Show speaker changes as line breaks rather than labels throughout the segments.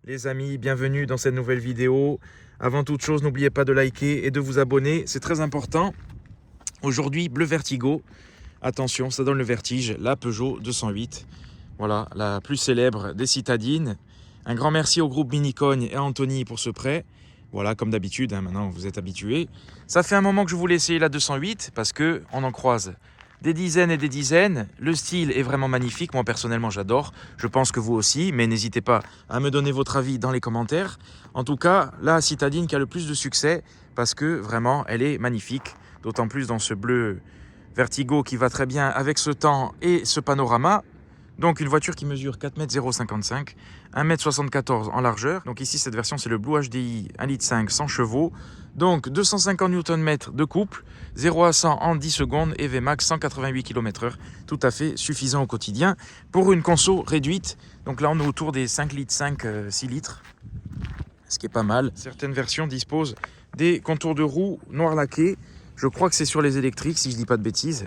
Les amis, bienvenue dans cette nouvelle vidéo. Avant toute chose, n'oubliez pas de liker et de vous abonner, c'est très important. Aujourd'hui, bleu vertigo. Attention, ça donne le vertige, la Peugeot 208. Voilà, la plus célèbre des citadines. Un grand merci au groupe Minicogne et à Anthony pour ce prêt. Voilà, comme d'habitude, maintenant vous êtes habitués. Ça fait un moment que je voulais essayer la 208 parce qu'on en croise des dizaines et des dizaines. Le style est vraiment magnifique. Moi, personnellement, j'adore. Je pense que vous aussi. Mais n'hésitez pas à me donner votre avis dans les commentaires. En tout cas, la citadine qui a le plus de succès parce que vraiment, elle est magnifique. D'autant plus dans ce bleu vertigo qui va très bien avec ce temps et ce panorama. Donc une voiture qui mesure 4,055 m, 1,74 m en largeur. Donc ici, cette version, c'est le Blue HDI 1,5 litre 100 chevaux. Donc 250 Nm de couple, 0 à 100 en 10 secondes et Vmax 188 km/h. Tout à fait suffisant au quotidien pour une conso réduite. Donc là, on est autour des 5,5 litres, 6 litres, ce qui est pas mal. Certaines versions disposent des contours de roues noir laqués. Je crois que c'est sur les électriques, si je ne dis pas de bêtises.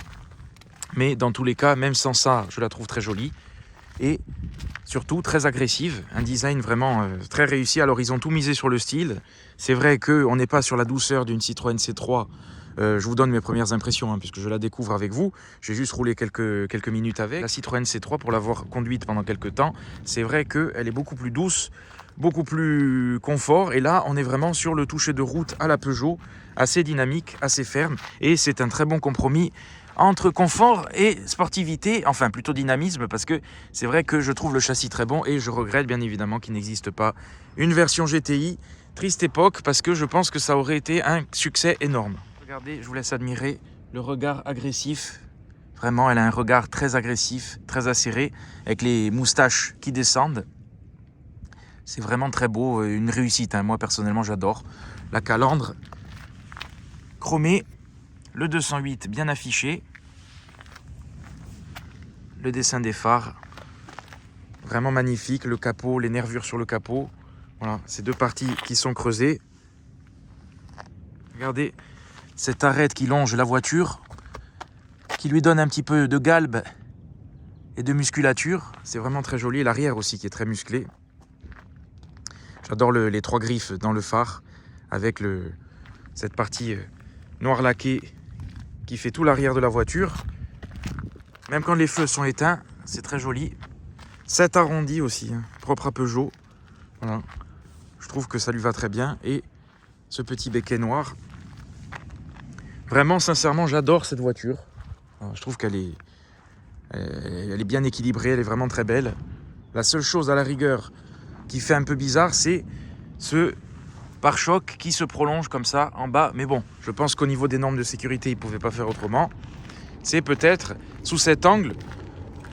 Mais dans tous les cas, même sans ça, je la trouve très jolie. Et surtout très agressive. Un design vraiment très réussi. Alors ils ont tout misé sur le style. C'est vrai qu'on n'est pas sur la douceur d'une Citroën C3. Je vous donne mes premières impressions, puisque je la découvre avec vous. J'ai juste roulé quelques minutes avec. La Citroën C3, pour l'avoir conduite pendant quelques temps, c'est vrai qu'elle est beaucoup plus douce, beaucoup plus confort. Et là, on est vraiment sur le toucher de route à la Peugeot, assez dynamique, assez ferme. Et c'est un très bon compromis entre confort et sportivité, enfin plutôt dynamisme, parce que c'est vrai que je trouve le châssis très bon et je regrette bien évidemment qu'il n'existe pas une version GTI. Triste époque, parce que je pense que ça aurait été un succès énorme. Regardez, je vous laisse admirer le regard agressif. Vraiment, elle a un regard très agressif, très acéré, avec les moustaches qui descendent. C'est vraiment très beau, une réussite. Moi personnellement, j'adore. La calandre chromée. Le 208 bien affiché. Le dessin des phares. Vraiment magnifique. Le capot, les nervures sur le capot. Voilà, ces deux parties qui sont creusées. Regardez cette arête qui longe la voiture, qui lui donne un petit peu de galbe et de musculature. C'est vraiment très joli. L'arrière aussi qui est très musclé. J'adore les trois griffes dans le phare avec cette partie noir laquée qui fait tout l'arrière de la voiture. Même quand les feux sont éteints, c'est très joli. 7 arrondis aussi, propre à Peugeot. Voilà. Je trouve que ça lui va très bien. Et ce petit béquet noir. Vraiment, sincèrement, j'adore cette voiture. Je trouve qu'elle est bien équilibrée, elle est vraiment très belle. La seule chose à la rigueur qui fait un peu bizarre, c'est ce pare-choc qui se prolonge comme ça en bas. Mais bon, je pense qu'au niveau des normes de sécurité, ils ne pouvaient pas faire autrement. C'est peut-être sous cet angle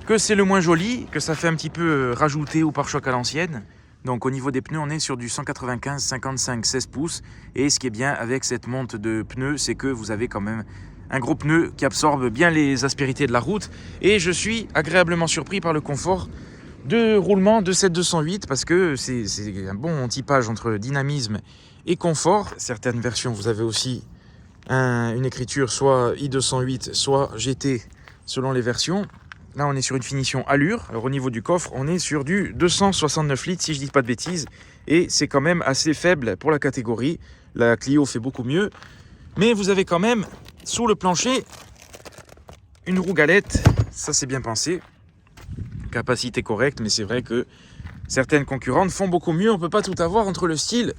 que c'est le moins joli, que ça fait un petit peu rajouter au pare-choc à l'ancienne. Donc au niveau des pneus, on est sur du 195 55 16 pouces. Et ce qui est bien avec cette monte de pneus, c'est que vous avez quand même un gros pneu qui absorbe bien les aspérités de la route. Et je suis agréablement surpris par le confort de roulement de cette 208 parce que c'est un bon typage entre dynamisme et confort. Certaines versions, vous avez aussi une écriture soit i208, soit GT selon les versions. Là, on est sur une finition allure. Alors, au niveau du coffre, on est sur du 269 litres, si je ne dis pas de bêtises. Et c'est quand même assez faible pour la catégorie. La Clio fait beaucoup mieux. Mais vous avez quand même, sous le plancher, une roue galette. Ça, c'est bien pensé. Capacité correcte, mais c'est vrai que certaines concurrentes font beaucoup mieux. On ne peut pas tout avoir entre le style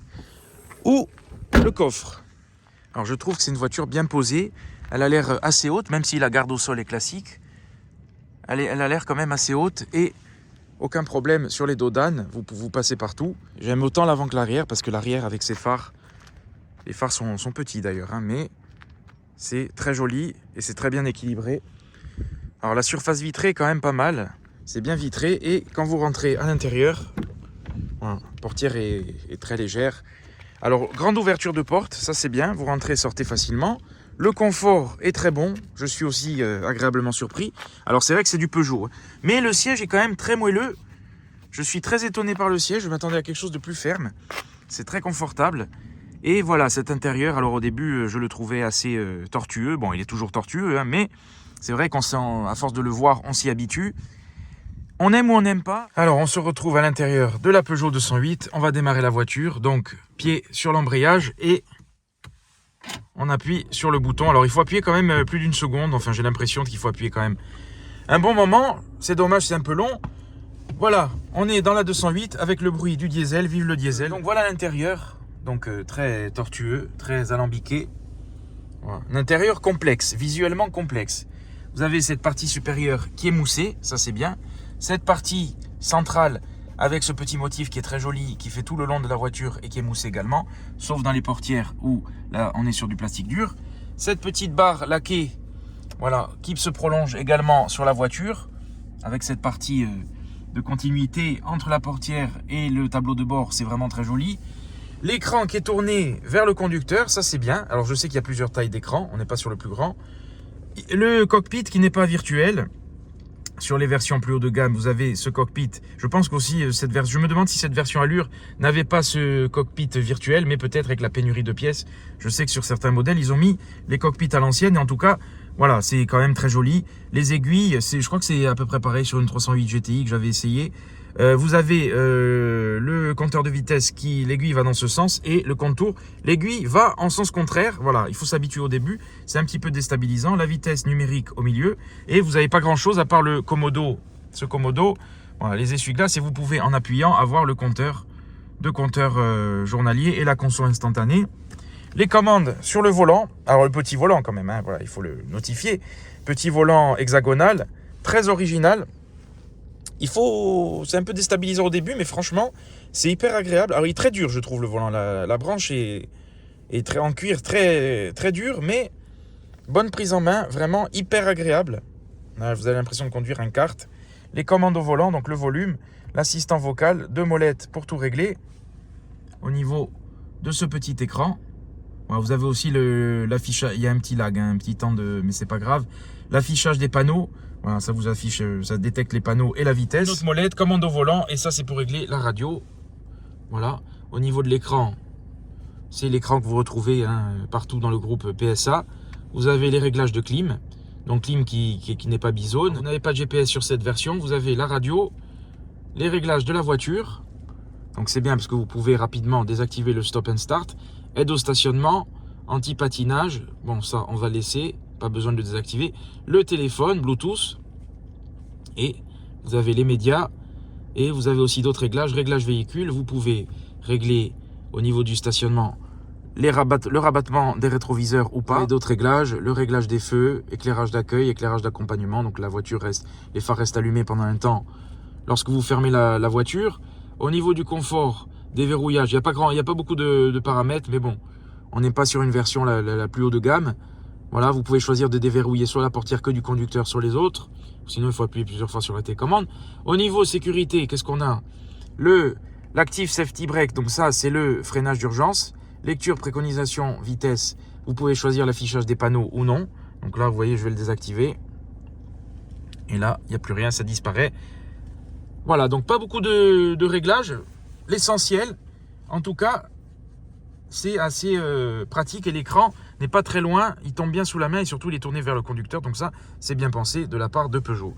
ou le coffre. Alors, je trouve que c'est une voiture bien posée. Elle a l'air assez haute, même si la garde au sol est classique. Elle a l'air quand même assez haute et aucun problème sur les dos d'âne, vous passez partout. J'aime autant l'avant que l'arrière parce que l'arrière avec ses phares, les phares sont petits d'ailleurs, mais c'est très joli et c'est très bien équilibré. Alors la surface vitrée est quand même pas mal, c'est bien vitré et quand vous rentrez à l'intérieur, voilà, la portière est très légère. Alors grande ouverture de porte, ça c'est bien, vous rentrez, sortez facilement. Le confort est très bon, je suis aussi agréablement surpris. Alors c'est vrai que c'est du Peugeot, mais le siège est quand même très moelleux. Je suis très étonné par le siège, je m'attendais à quelque chose de plus ferme. C'est très confortable. Et voilà, cet intérieur, alors au début, je le trouvais assez tortueux. Bon, il est toujours tortueux, mais c'est vrai qu'à force de le voir, on s'y habitue. On aime ou on n'aime pas. Alors, on se retrouve à l'intérieur de la Peugeot 208. On va démarrer la voiture. Donc, pied sur l'embrayage et on appuie sur le bouton. Alors, il faut appuyer quand même plus d'une seconde. Enfin, j'ai l'impression qu'il faut appuyer quand même un bon moment. C'est dommage, c'est un peu long. Voilà, on est dans la 208 avec le bruit du diesel. Vive le diesel. Donc, voilà l'intérieur. Donc, très tortueux, très alambiqué. Voilà. Un intérieur complexe, visuellement complexe. Vous avez cette partie supérieure qui est moussée, ça c'est bien. Cette partie centrale avec ce petit motif qui est très joli, qui fait tout le long de la voiture et qui est moussé également, sauf dans les portières où là on est sur du plastique dur. Cette petite barre laquée, voilà, qui se prolonge également sur la voiture, avec cette partie de continuité entre la portière et le tableau de bord, c'est vraiment très joli. L'écran qui est tourné vers le conducteur, ça c'est bien. Alors je sais qu'il y a plusieurs tailles d'écran, on n'est pas sur le plus grand. Le cockpit qui n'est pas virtuel. Sur les versions plus haut de gamme, vous avez ce cockpit. Je pense qu'aussi, je me demande si cette version Allure n'avait pas ce cockpit virtuel, mais peut-être avec la pénurie de pièces. Je sais que sur certains modèles, ils ont mis les cockpits à l'ancienne. Et en tout cas, voilà, c'est quand même très joli. Les aiguilles, je crois que c'est à peu près pareil sur une 308 GTI que j'avais essayé. Vous avez le compteur de vitesse qui, l'aiguille va dans ce sens et le contour, l'aiguille va en sens contraire. Voilà, il faut s'habituer au début, c'est un petit peu déstabilisant. La vitesse numérique au milieu et vous n'avez pas grand chose à part le Komodo. Ce Komodo, voilà, les essuie-glaces et vous pouvez en appuyant avoir le compteur journalier et la conso instantanée. Les commandes sur le volant, alors le petit volant quand même, hein, voilà, il faut le notifier. Petit volant hexagonal, très original. C'est un peu déstabilisant au début, mais franchement, c'est hyper agréable. Alors, il est très dur, je trouve, le volant. La branche est très, en cuir, très, très dur, mais bonne prise en main, vraiment hyper agréable. Là, vous avez l'impression de conduire un kart. Les commandes au volant, donc le volume, l'assistant vocal, 2 molettes pour tout régler. Au niveau de ce petit écran, vous avez aussi l'affichage. Il y a un petit lag, hein, un petit temps mais c'est pas grave. L'affichage des panneaux. Voilà, ça vous affiche, ça détecte les panneaux et la vitesse. Notre molette, commande au volant, et ça c'est pour régler la radio. Voilà, au niveau de l'écran, c'est l'écran que vous retrouvez partout dans le groupe PSA. Vous avez les réglages de clim, donc clim qui n'est pas bizone. Vous n'avez pas de GPS sur cette version, vous avez la radio, les réglages de la voiture. Donc c'est bien parce que vous pouvez rapidement désactiver le stop and start. Aide au stationnement, anti-patinage, bon ça on va laisser. Pas besoin de le désactiver. Le téléphone, Bluetooth. Et vous avez les médias. Et vous avez aussi d'autres réglages. Réglage véhicule. Vous pouvez régler au niveau du stationnement le rabattement des rétroviseurs ou pas. Et d'autres réglages. Le réglage des feux, éclairage d'accueil, éclairage d'accompagnement. Donc la voiture les phares restent allumés pendant un temps lorsque vous fermez la voiture. Au niveau du confort, déverrouillage. Il n'y a pas beaucoup de paramètres. Mais bon, on n'est pas sur une version la plus haut de gamme. Voilà, vous pouvez choisir de déverrouiller soit la portière que du conducteur, soit les autres. Sinon, il faut appuyer plusieurs fois sur la télécommande. Au niveau sécurité, qu'est-ce qu'on a? L'Active Safety Brake, donc ça, c'est le freinage d'urgence. Lecture, préconisation, vitesse. Vous pouvez choisir l'affichage des panneaux ou non. Donc là, vous voyez, je vais le désactiver. Et là, il n'y a plus rien, ça disparaît. Voilà, donc pas beaucoup de réglages. L'essentiel, en tout cas, c'est assez pratique et l'écran n'est pas très loin, il tombe bien sous la main et surtout il est tourné vers le conducteur, donc ça c'est bien pensé de la part de Peugeot.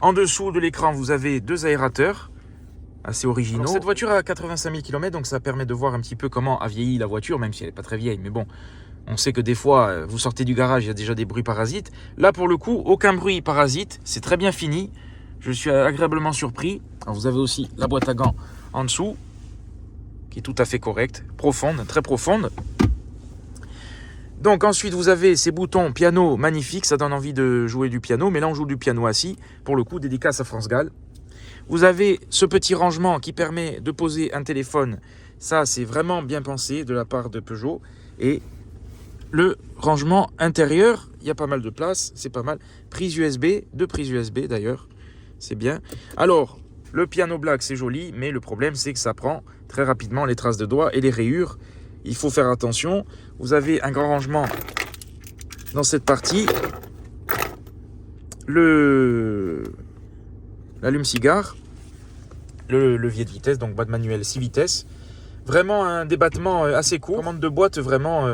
En dessous de l'écran vous avez 2 aérateurs assez originaux. Alors, cette voiture a 85 000 km, donc ça permet de voir un petit peu comment a vieilli la voiture, même si elle n'est pas très vieille, mais bon, on sait que des fois vous sortez du garage, il y a déjà des bruits parasites. Là pour le coup, aucun bruit parasite, c'est très bien fini, je suis agréablement surpris. Alors, vous avez aussi la boîte à gants en dessous, qui est tout à fait correcte, profonde, très profonde. Donc ensuite vous avez ces boutons piano magnifiques, ça donne envie de jouer du piano, mais là on joue du piano assis, pour le coup dédicace à France Gall. Vous avez ce petit rangement qui permet de poser un téléphone, ça c'est vraiment bien pensé de la part de Peugeot. Et le rangement intérieur, il y a pas mal de place, c'est pas mal. Prise USB, 2 prises USB d'ailleurs, c'est bien. Alors, le piano black c'est joli, mais le problème c'est que ça prend très rapidement les traces de doigts et les rayures. Il faut faire attention. Vous avez un grand rangement dans cette partie. L'allume-cigare. Le levier de vitesse, donc boîte manuelle 6 vitesses. Vraiment un débattement assez court. Commande de boîte vraiment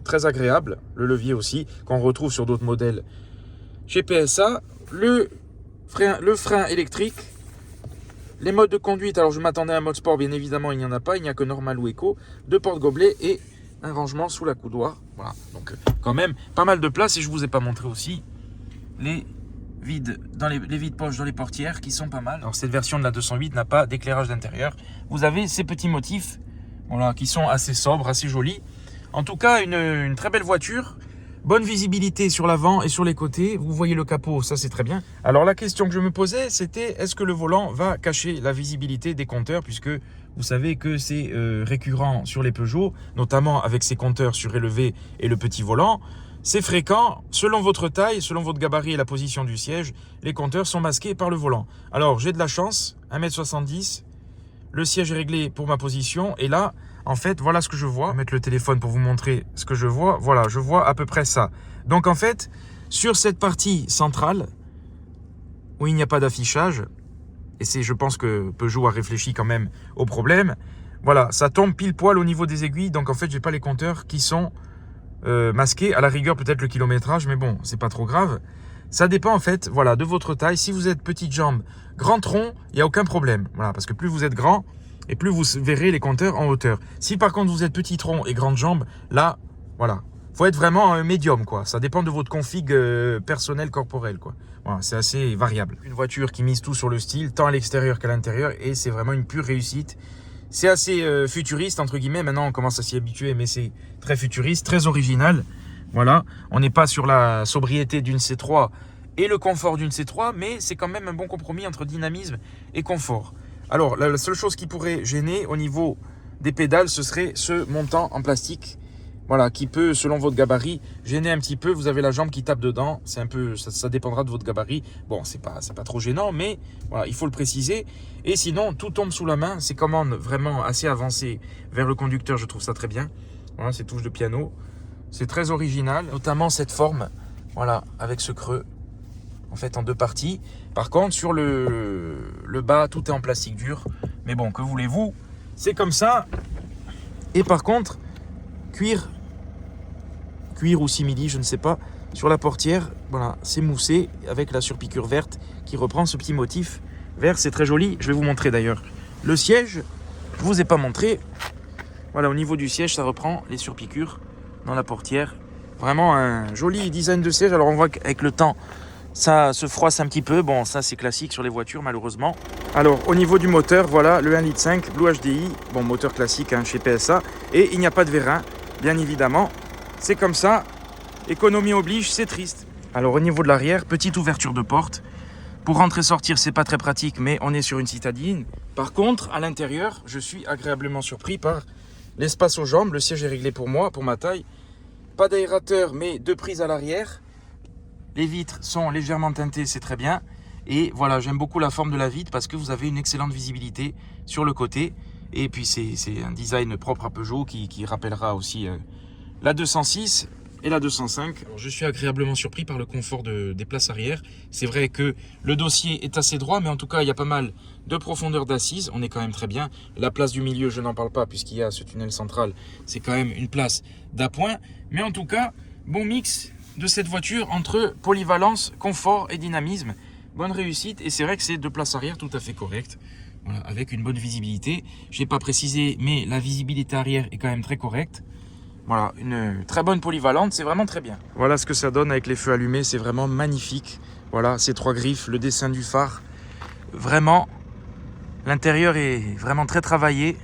très agréable. Le levier aussi, qu'on retrouve sur d'autres modèles chez PSA. Le frein électrique. Les modes de conduite, alors je m'attendais à un mode sport, bien évidemment, il n'y en a pas. Il n'y a que normal ou éco, 2 porte-gobelets et un rangement sous la coudoir. Voilà, donc quand même pas mal de place. Et je vous ai pas montré aussi les vides les vides poches dans les portières qui sont pas mal. Alors cette version de la 208 n'a pas d'éclairage d'intérieur. Vous avez ces petits motifs, voilà, qui sont assez sobres, assez jolis. En tout cas, une très belle voiture. Bonne visibilité sur l'avant et sur les côtés. Vous voyez le capot, ça c'est très bien. Alors la question que je me posais, c'était est-ce que le volant va cacher la visibilité des compteurs, puisque vous savez que c'est récurrent sur les Peugeot, notamment avec ces compteurs surélevés et le petit volant. C'est fréquent, selon votre taille, selon votre gabarit et la position du siège, les compteurs sont masqués par le volant. Alors j'ai de la chance, 1m70, le siège est réglé pour ma position, et là, en fait, voilà ce que je vois. Je vais mettre le téléphone pour vous montrer ce que je vois. Voilà, je vois à peu près ça. Donc en fait, sur cette partie centrale, où il n'y a pas d'affichage, et c'est, je pense que Peugeot a réfléchi quand même au problème, voilà, ça tombe pile poil au niveau des aiguilles, donc en fait, j'ai pas les compteurs qui sont masqués. À la rigueur, peut-être le kilométrage, mais bon, c'est pas trop grave. Ça dépend en fait, voilà, de votre taille. Si vous êtes petite jambe, grand tronc, il n'y a aucun problème. Voilà, parce que plus vous êtes grand, et plus vous verrez les compteurs en hauteur. Si par contre vous êtes petit tronc et grande jambe, là, voilà, faut être vraiment un médium, quoi. Ça dépend de votre config personnel, corporel, quoi. Voilà, c'est assez variable. Une voiture qui mise tout sur le style, tant à l'extérieur qu'à l'intérieur, et c'est vraiment une pure réussite. C'est assez futuriste, entre guillemets. Maintenant, on commence à s'y habituer, mais c'est très futuriste, très original. Voilà, on n'est pas sur la sobriété d'une C3 et le confort d'une C3, mais c'est quand même un bon compromis entre dynamisme et confort. Alors, la seule chose qui pourrait gêner au niveau des pédales, ce serait ce montant en plastique, voilà, qui peut, selon votre gabarit, gêner un petit peu. Vous avez la jambe qui tape dedans, c'est un peu, ça dépendra de votre gabarit. Bon, c'est pas trop gênant, mais voilà, il faut le préciser. Et sinon, tout tombe sous la main. Ces commandes vraiment assez avancées vers le conducteur, je trouve ça très bien. Voilà, ces touches de piano, c'est très original, notamment cette forme, voilà, avec ce creux. En fait, en 2 parties. Par contre, sur le bas, tout est en plastique dur. Mais bon, que voulez-vous? C'est comme ça. Et par contre, cuir ou simili, je ne sais pas. Sur la portière, voilà, c'est moussé avec la surpiqûre verte qui reprend ce petit motif vert. C'est très joli. Je vais vous montrer d'ailleurs le siège. Je vous ai pas montré. Voilà, au niveau du siège, ça reprend les surpiqûres dans la portière. Vraiment un joli design de siège. Alors on voit qu'avec le temps, ça se froisse un petit peu. Bon, ça c'est classique sur les voitures malheureusement. Alors au niveau du moteur, voilà le 1,5 litre Blue HDI. Bon, moteur classique hein, chez PSA. Et il n'y a pas de vérin, bien évidemment. C'est comme ça. Économie oblige, c'est triste. Alors au niveau de l'arrière, petite ouverture de porte. Pour rentrer sortir, c'est pas très pratique, mais on est sur une citadine. Par contre, à l'intérieur, je suis agréablement surpris par l'espace aux jambes. Le siège est réglé pour moi, pour ma taille. Pas d'aérateur, mais 2 prises à l'arrière. Les vitres sont légèrement teintées, c'est très bien. Et voilà, j'aime beaucoup la forme de la vitre parce que vous avez une excellente visibilité sur le côté. Et puis c'est un design propre à Peugeot qui rappellera aussi la 206 et la 205. Alors, je suis agréablement surpris par le confort des places arrière. C'est vrai que le dossier est assez droit, mais en tout cas, il y a pas mal de profondeur d'assise. On est quand même très bien. La place du milieu, je n'en parle pas puisqu'il y a ce tunnel central. C'est quand même une place d'appoint. Mais en tout cas, bon mix de cette voiture entre polyvalence, confort et dynamisme. Bonne réussite. Et c'est vrai que c'est 2 places arrière tout à fait correctes. Voilà, avec une bonne visibilité. Je n'ai pas précisé, mais la visibilité arrière est quand même très correcte. Voilà, une très bonne polyvalente, c'est vraiment très bien. Voilà ce que ça donne avec les feux allumés, c'est vraiment magnifique. Voilà, ces 3 griffes, le dessin du phare. Vraiment, l'intérieur est vraiment très travaillé.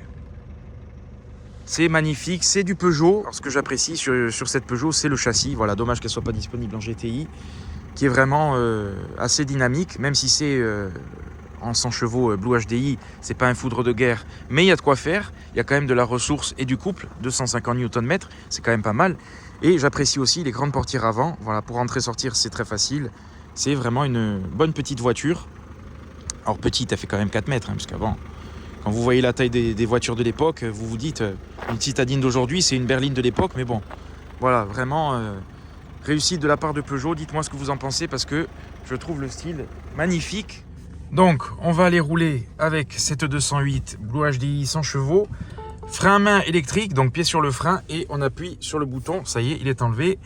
C'est magnifique, c'est du Peugeot. Alors, ce que j'apprécie sur cette Peugeot, c'est le châssis. Voilà, dommage qu'elle ne soit pas disponible en GTI, qui est vraiment assez dynamique, même si c'est en 100 chevaux Blue HDI, c'est pas un foudre de guerre, mais il y a de quoi faire. Il y a quand même de la ressource et du couple, 250 Nm, c'est quand même pas mal. Et j'apprécie aussi les grandes portières avant. Voilà, pour rentrer sortir, c'est très facile. C'est vraiment une bonne petite voiture. Alors petite, elle fait quand même 4 mètres, hein, parce qu'avant, quand vous voyez la taille des voitures de l'époque, vous vous dites, une citadine d'aujourd'hui, c'est une berline de l'époque, mais bon, voilà, vraiment réussite de la part de Peugeot. Dites-moi ce que vous en pensez, parce que je trouve le style magnifique. Donc, on va aller rouler avec cette 208 Blue HDI 100 chevaux. Frein à main électrique, donc pied sur le frein et on appuie sur le bouton. Ça y est, il est enlevé.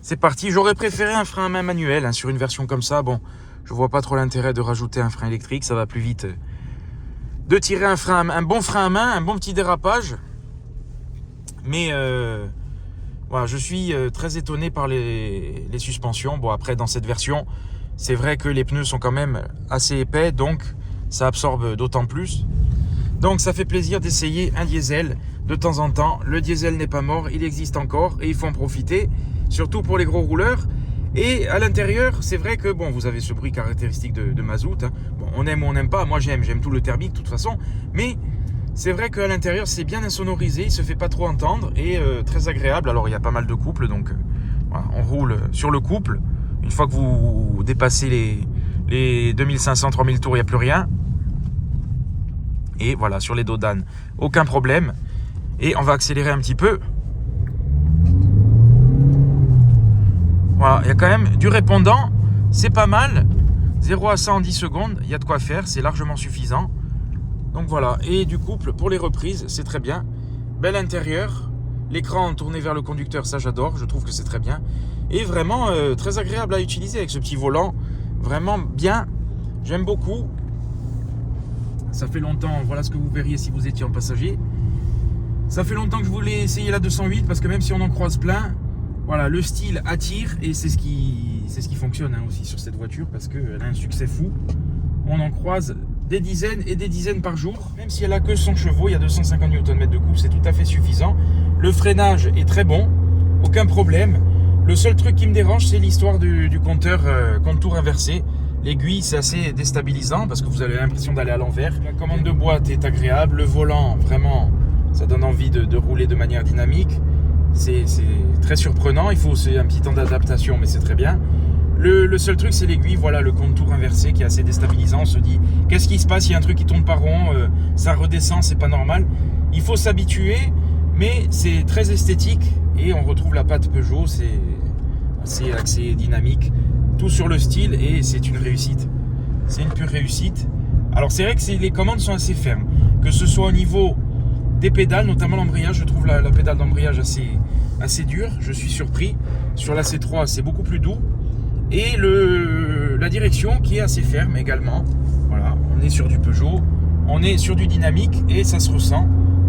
C'est parti. J'aurais préféré un frein à main manuel hein, sur une version comme ça. Bon, je vois pas trop l'intérêt de rajouter un frein électrique. Ça va plus vite de tirer un bon frein à main, un bon petit dérapage. Mais voilà, je suis très étonné par les suspensions. Bon, après, dans cette version, c'est vrai que les pneus sont quand même assez épais, donc ça absorbe d'autant plus. Donc ça fait plaisir d'essayer un diesel de temps en temps. Le diesel n'est pas mort, il existe encore et il faut en profiter, surtout pour les gros rouleurs. Et à l'intérieur, c'est vrai que bon, vous avez ce bruit caractéristique de mazout. Hein. Bon, on aime ou on n'aime pas. Moi, j'aime tout le thermique de toute façon. Mais c'est vrai qu'à l'intérieur, c'est bien insonorisé, il se fait pas trop entendre et très agréable. Alors, il y a pas mal de couples, donc voilà, on roule sur le couple. Une fois que vous dépassez les 2500-3000 tours, il n'y a plus rien. Et voilà, sur les dos d'âne, aucun problème. Et on va accélérer un petit peu. Voilà, il y a quand même du répondant, c'est pas mal. 0 à 100 en 10 secondes, il y a de quoi faire, c'est largement suffisant. Donc voilà, et du couple pour les reprises, c'est très bien. Bel intérieur, l'écran tourné vers le conducteur, ça j'adore, je trouve que c'est très bien. Et vraiment très agréable à utiliser avec ce petit volant, vraiment bien, j'aime beaucoup. Ça fait longtemps, voilà ce que vous verriez si vous étiez en passager. Ça fait longtemps que je voulais essayer la 208 parce que même si on en croise plein, voilà, le style attire et c'est ce qui fonctionne hein, aussi sur cette voiture parce qu'elle a un succès fou. On en croise des dizaines et des dizaines par jour. Même si elle a que 100 chevaux, il y a 250 Nm de couple, c'est tout à fait suffisant. Le freinage est très bon, aucun problème. Le seul truc qui me dérange, c'est l'histoire du compteur contour inversé. L'aiguille, c'est assez déstabilisant parce que vous avez l'impression d'aller à l'envers. La commande de boîte est agréable. Le volant, vraiment, ça donne envie de rouler de manière dynamique. C'est très surprenant. Il faut un petit temps d'adaptation, mais c'est très bien. Le seul truc, c'est l'aiguille. Voilà, le contour inversé qui est assez déstabilisant. On se dit, qu'est-ce qui se passe? Il y a un truc qui tourne pas rond. Ça redescend, c'est pas normal. Il faut s'habituer, mais c'est très esthétique. Et on retrouve la patte Peugeot. C'est assez axé, dynamique. Tout sur le style et c'est une réussite. C'est une pure réussite. Alors c'est vrai que les commandes sont assez fermes. Que ce soit au niveau des pédales, notamment l'embrayage, je trouve la pédale d'embrayage assez dure. Je suis surpris. Sur la C3, c'est beaucoup plus doux. Et la direction qui est assez ferme également. Voilà, on est sur du Peugeot. On est sur du dynamique et ça se ressent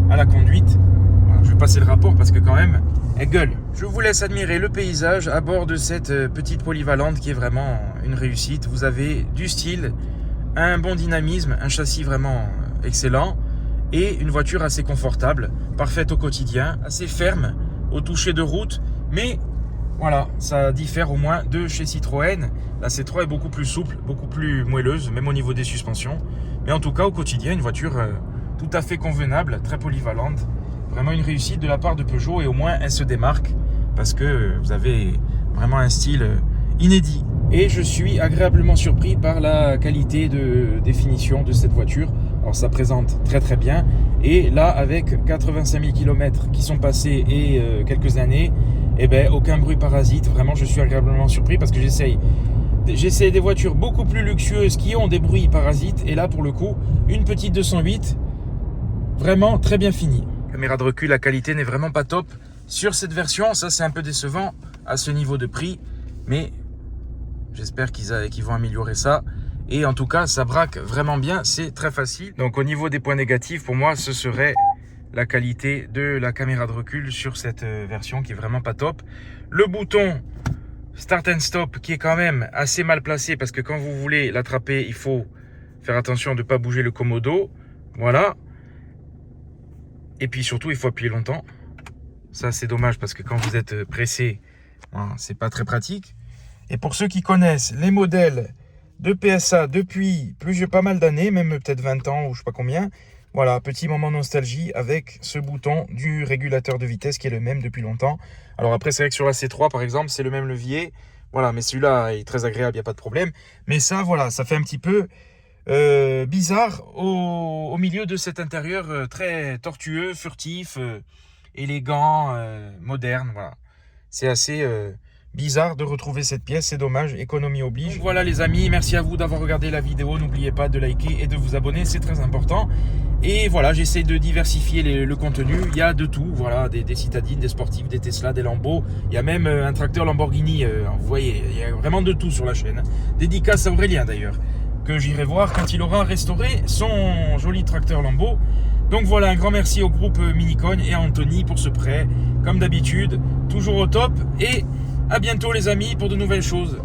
à la conduite. Voilà, je vais passer le rapport parce que quand même, elle gueule. Je vous laisse admirer le paysage à bord de cette petite polyvalente qui est vraiment une réussite. Vous avez du style, un bon dynamisme, un châssis vraiment excellent et une voiture assez confortable, parfaite au quotidien, assez ferme au toucher de route. Mais voilà, ça diffère au moins de chez Citroën. La C3 est beaucoup plus souple, beaucoup plus moelleuse, même au niveau des suspensions. Mais en tout cas, au quotidien, une voiture tout à fait convenable, très polyvalente. Vraiment une réussite de la part de Peugeot et au moins elle se démarque parce que vous avez vraiment un style inédit. Et je suis agréablement surpris par la qualité de définition de cette voiture. Alors ça présente très très bien et là avec 85 000 km qui sont passés et quelques années, eh ben, aucun bruit parasite. Vraiment je suis agréablement surpris parce que j'essaye des voitures beaucoup plus luxueuses qui ont des bruits parasites et là pour le coup une petite 208 vraiment très bien finie. Caméra de recul, la qualité n'est vraiment pas top sur cette version, ça c'est un peu décevant à ce niveau de prix, mais j'espère qu'ils vont améliorer ça. Et en tout cas, ça braque vraiment bien, c'est très facile. Donc au niveau des points négatifs, pour moi, ce serait la qualité de la caméra de recul sur cette version qui est vraiment pas top. Le bouton Start and Stop qui est quand même assez mal placé parce que quand vous voulez l'attraper, il faut faire attention de ne pas bouger le commodo. Voilà. Et puis surtout, il faut appuyer longtemps. Ça, c'est dommage parce que quand vous êtes pressé, voilà, c'est pas très pratique. Et pour ceux qui connaissent les modèles de PSA depuis pas mal d'années, même peut-être 20 ans ou je sais pas combien, voilà, petit moment nostalgie avec ce bouton du régulateur de vitesse qui est le même depuis longtemps. Alors après, c'est vrai que sur la C3 par exemple, c'est le même levier. Voilà, mais celui-là est très agréable, il n'y a pas de problème. Mais ça, voilà, ça fait un petit peu bizarre au milieu de cet intérieur très tortueux, furtif, élégant, moderne. Voilà, c'est assez bizarre de retrouver cette pièce, c'est dommage, économie oblige. Donc voilà les amis, merci à vous d'avoir regardé la vidéo, n'oubliez pas de liker et de vous abonner, c'est très important. Et voilà, j'essaie de diversifier le contenu, il y a de tout, voilà, des citadines, des sportifs, des Tesla, des Lambo, il y a même un tracteur Lamborghini, vous voyez, il y a vraiment de tout sur la chaîne. Dédicace à Aurélien d'ailleurs. que j'irai voir quand il aura restauré son joli tracteur Lambo. Donc voilà, un grand merci au groupe Minicogne et à Anthony pour ce prêt. Comme d'habitude, toujours au top. Et à bientôt les amis pour de nouvelles choses.